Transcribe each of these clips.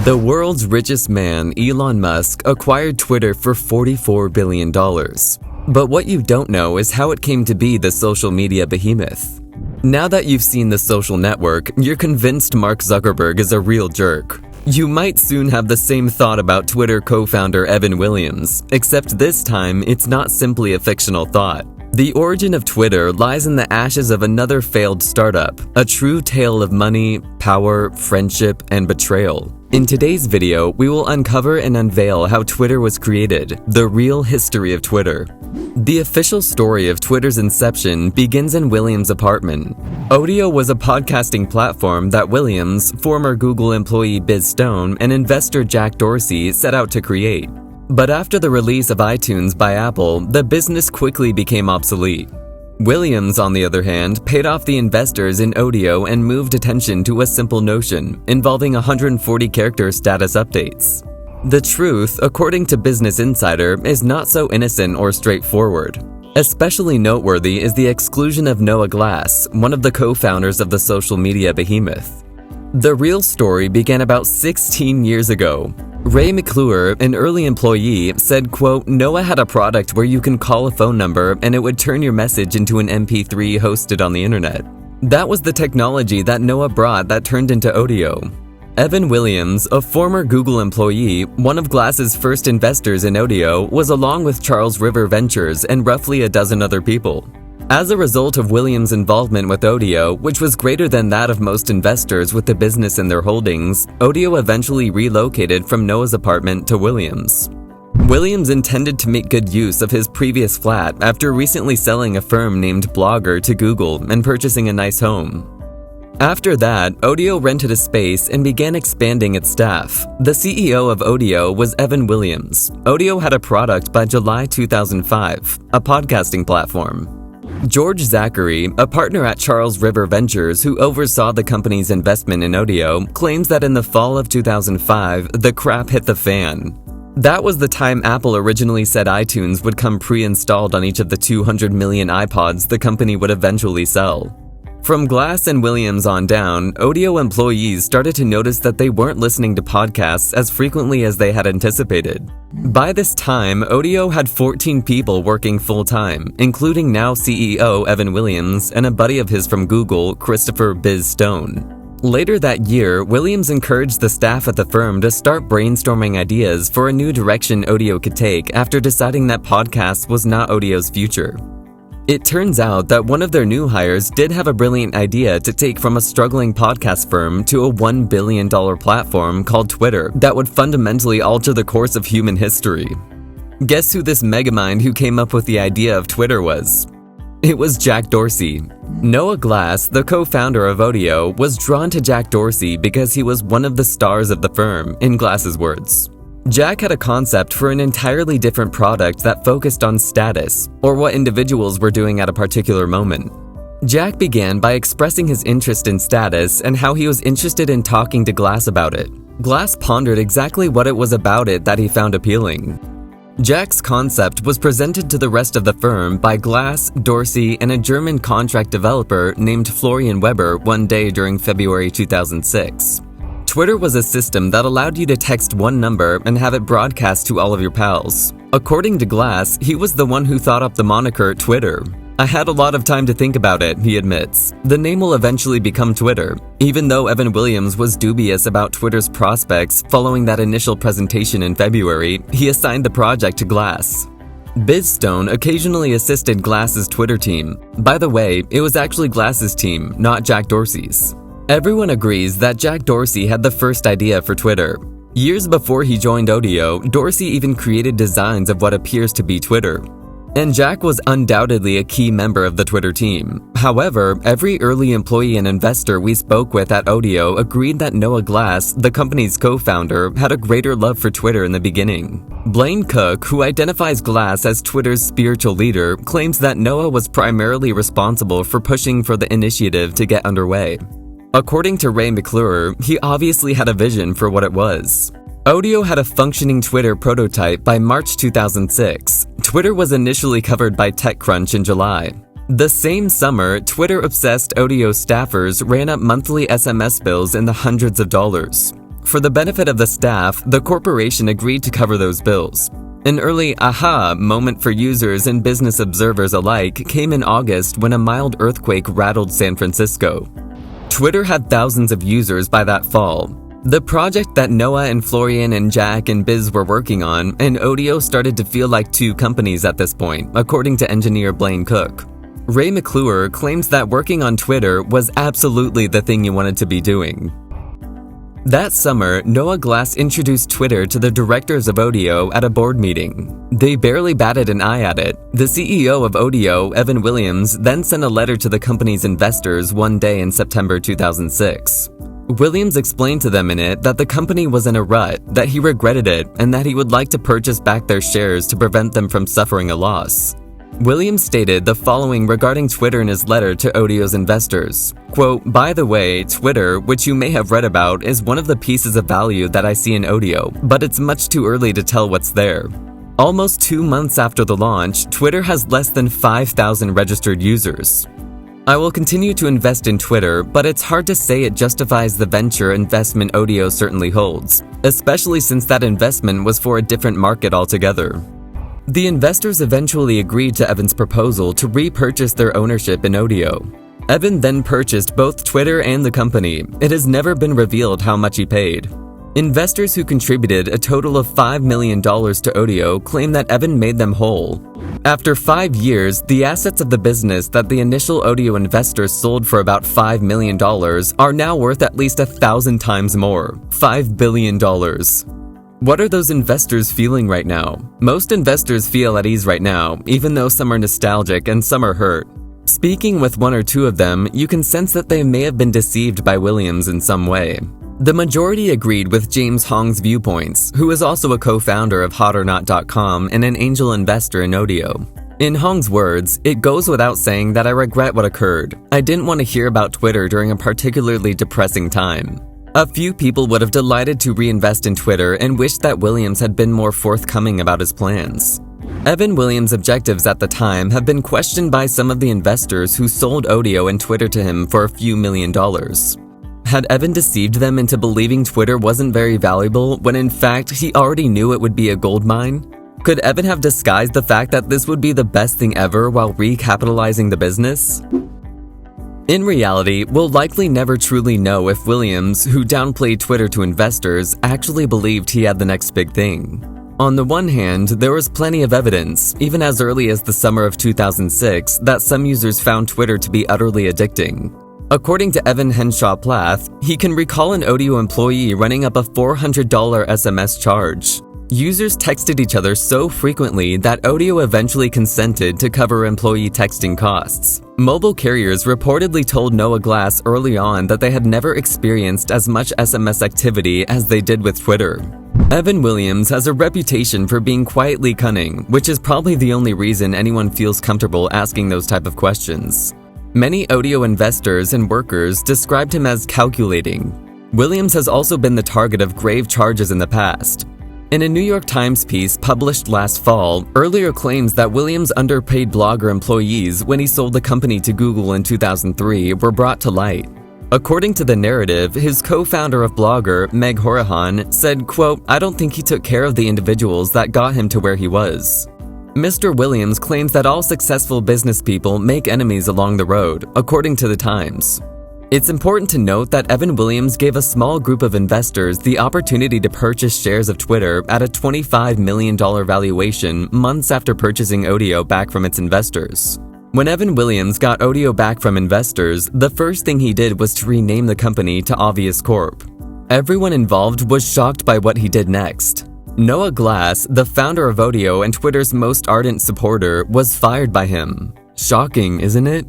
The world's richest man, Elon Musk, acquired Twitter for $44 billion. But what you don't know is how it came to be the social media behemoth. Now that you've seen the social network, you're convinced Mark Zuckerberg is a real jerk. You might soon have the same thought about Twitter co-founder Evan Williams, except this time it's not simply a fictional thought. The origin of Twitter lies in the ashes of another failed startup, a true tale of money, power, friendship, and betrayal. In today's video, we will uncover and unveil how Twitter was created, the real history of Twitter. The official story of Twitter's inception begins in Williams' apartment. Odeo was a podcasting platform that Williams, former Google employee Biz Stone, and investor Jack Dorsey set out to create. But after the release of iTunes by Apple, the business quickly became obsolete. Williams, on the other hand, paid off the investors in Odeo and moved attention to a simple notion, involving 140-character status updates. The truth, according to Business Insider, is not so innocent or straightforward. Especially noteworthy is the exclusion of Noah Glass, one of the co-founders of the social media behemoth. The real story began about 16 years ago. Ray McClure, an early employee, said, quote, "Noah had a product where you can call a phone number and it would turn your message into an MP3 hosted on the internet. That was the technology that Noah brought that turned into Odeo." Evan Williams, a former Google employee, one of Glass's first investors in Odeo, was along with Charles River Ventures and roughly a dozen other people. As a result of Williams' involvement with Odeo, which was greater than that of most investors with the business in their holdings, Odeo eventually relocated from Noah's apartment to Williams. Williams intended to make good use of his previous flat after recently selling a firm named Blogger to Google and purchasing a nice home. After that, Odeo rented a space and began expanding its staff. The CEO of Odeo was Evan Williams. Odeo had a product by July 2005, a podcasting platform. George Zachary, a partner at Charles River Ventures who oversaw the company's investment in Odeo, claims that in the fall of 2005, the crap hit the fan. That was the time Apple originally said iTunes would come pre-installed on each of the 200 million iPods the company would eventually sell. From Glass and Williams on down, Odeo employees started to notice that they weren't listening to podcasts as frequently as they had anticipated. By this time, Odeo had 14 people working full-time, including now CEO Evan Williams and a buddy of his from Google, Christopher Biz Stone. Later that year, Williams encouraged the staff at the firm to start brainstorming ideas for a new direction Odeo could take after deciding that podcasts was not Odeo's future. It turns out that one of their new hires did have a brilliant idea to take from a struggling podcast firm to a $1 billion platform called Twitter that would fundamentally alter the course of human history. Guess who this megamind who came up with the idea of Twitter was? It was Jack Dorsey. Noah Glass, the co-founder of Odeo, was drawn to Jack Dorsey because he was one of the stars of the firm, in Glass's words. Jack had a concept for an entirely different product that focused on status, or what individuals were doing at a particular moment. Jack began by expressing his interest in status and how he was interested in talking to Glass about it. Glass pondered exactly what it was about it that he found appealing. Jack's concept was presented to the rest of the firm by Glass, Dorsey, and a German contract developer named Florian Weber one day during February 2006. Twitter was a system that allowed you to text one number and have it broadcast to all of your pals. According to Glass, he was the one who thought up the moniker Twitter. "I had a lot of time to think about it," he admits. "The name will eventually become Twitter." Even though Evan Williams was dubious about Twitter's prospects following that initial presentation in February, he assigned the project to Glass. Biz Stone occasionally assisted Glass's Twitter team. By the way, it was actually Glass's team, not Jack Dorsey's. Everyone agrees that Jack Dorsey had the first idea for Twitter. Years before he joined Odeo, Dorsey even created designs of what appears to be Twitter. And Jack was undoubtedly a key member of the Twitter team. However, every early employee and investor we spoke with at Odeo agreed that Noah Glass, the company's co-founder, had a greater love for Twitter in the beginning. Blaine Cook, who identifies Glass as Twitter's spiritual leader, claims that Noah was primarily responsible for pushing for the initiative to get underway. According to Ray McClure, he obviously had a vision for what it was. Odeo had a functioning Twitter prototype by March 2006. Twitter was initially covered by TechCrunch in July. The same summer, Twitter-obsessed Odeo staffers ran up monthly SMS bills in the hundreds of dollars. For the benefit of the staff, the corporation agreed to cover those bills. An early aha moment for users and business observers alike came in August when a mild earthquake rattled San Francisco. Twitter had thousands of users by that fall. The project that Noah and Florian and Jack and Biz were working on, and Odeo, started to feel like two companies at this point, according to engineer Blaine Cook. Ray McClure claims that working on Twitter was absolutely the thing you wanted to be doing. That summer, Noah Glass introduced Twitter to the directors of Odeo at a board meeting. They barely batted an eye at it. The CEO of Odeo, Evan Williams, then sent a letter to the company's investors one day in September 2006. Williams explained to them in it that the company was in a rut, that he regretted it, and that he would like to purchase back their shares to prevent them from suffering a loss. Williams stated the following regarding Twitter in his letter to Odeo's investors. Quote, "By the way, Twitter, which you may have read about, is one of the pieces of value that I see in Odeo, but it's much too early to tell what's there. Almost 2 months after the launch, Twitter has less than 5,000 registered users. I will continue to invest in Twitter, but it's hard to say it justifies the venture investment Odeo certainly holds, especially since that investment was for a different market altogether." The investors eventually agreed to Evan's proposal to repurchase their ownership in Odeo. Evan then purchased both Twitter and the company. It has never been revealed how much he paid. Investors who contributed a total of $5 million to Odeo claim that Evan made them whole. After 5 years, the assets of the business that the initial Odeo investors sold for about $5 million are now worth at least 1,000 times more, $5 billion. What are those investors feeling right now? Most investors feel at ease right now, even though some are nostalgic and some are hurt. Speaking with one or two of them, you can sense that they may have been deceived by Williams in some way. The majority agreed with James Hong's viewpoints, who is also a co-founder of HotOrNot.com and an angel investor in Odeo. In Hong's words, "It goes without saying that I regret what occurred. I didn't want to hear about Twitter during a particularly depressing time. A few people would have delighted to reinvest in Twitter and wished that Williams had been more forthcoming about his plans." Evan Williams' objectives at the time have been questioned by some of the investors who sold Odeo and Twitter to him for a few $1,000,000. Had Evan deceived them into believing Twitter wasn't very valuable when in fact he already knew it would be a goldmine? Could Evan have disguised the fact that this would be the best thing ever while recapitalizing the business? In reality, we'll likely never truly know if Williams, who downplayed Twitter to investors, actually believed he had the next big thing. On the one hand, there was plenty of evidence, even as early as the summer of 2006, that some users found Twitter to be utterly addicting. According to Evan Henshaw Plath, he can recall an Odeo employee running up a $400 SMS charge. Users texted each other so frequently that Odeo eventually consented to cover employee texting costs. Mobile carriers reportedly told Noah Glass early on that they had never experienced as much SMS activity as they did with Twitter. Evan Williams has a reputation for being quietly cunning, which is probably the only reason anyone feels comfortable asking those type of questions. Many Odeo investors and workers described him as calculating. Williams has also been the target of grave charges in the past. In a New York Times piece published last fall, earlier claims that Williams underpaid Blogger employees when he sold the company to Google in 2003 were brought to light. According to the narrative, his co-founder of Blogger, Meg Horahan, said, quote, "I don't think he took care of the individuals that got him to where he was." Mr. Williams claims that all successful business people make enemies along the road, according to the Times. It's important to note that Evan Williams gave a small group of investors the opportunity to purchase shares of Twitter at a $25 million valuation months after purchasing Odeo back from its investors. When Evan Williams got Odeo back from investors, the first thing he did was to rename the company to Obvious Corp. Everyone involved was shocked by what he did next. Noah Glass, the founder of Odeo and Twitter's most ardent supporter, was fired by him. Shocking, isn't it?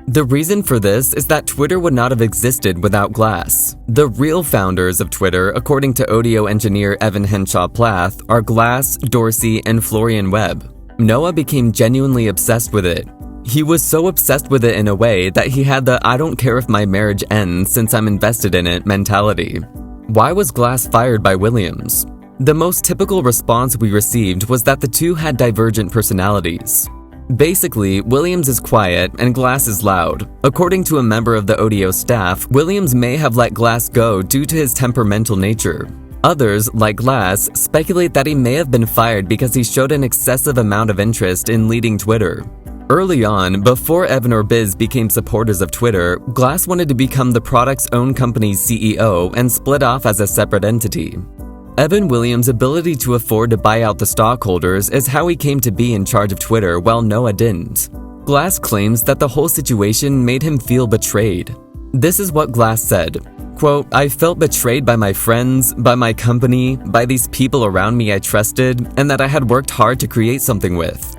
The reason for this is that Twitter would not have existed without Glass. The real founders of Twitter, according to Odeo engineer Evan Henshaw Plath, are Glass, Dorsey, and Florian Webb. Noah became genuinely obsessed with it. He was so obsessed with it in a way that he had the "I don't care if my marriage ends since I'm invested in it" mentality. Why was Glass fired by Williams? The most typical response we received was that the two had divergent personalities. Basically, Williams is quiet and Glass is loud. According to a member of the ODO staff, Williams may have let Glass go due to his temperamental nature. Others, like Glass, speculate that he may have been fired because he showed an excessive amount of interest in leading Twitter. Early on, before Evan or Biz became supporters of Twitter, Glass wanted to become the product's own company's CEO and split off as a separate entity. Evan Williams' ability to afford to buy out the stockholders is how he came to be in charge of Twitter while Noah didn't. Glass claims that the whole situation made him feel betrayed. This is what Glass said, quote, "I felt betrayed by my friends, by my company, by these people around me I trusted, and that I had worked hard to create something with.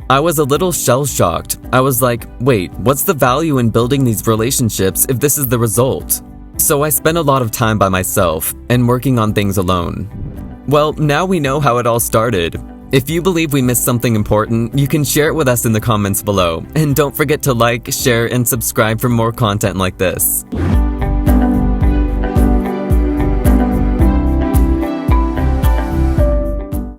I was a little shell-shocked. I was like, wait, what's the value in building these relationships if this is the result? So I spent a lot of time by myself and working on things alone." Well, now we know how it all started. If you believe we missed something important, you can share it with us in the comments below. And don't forget to like, share, and subscribe for more content like this.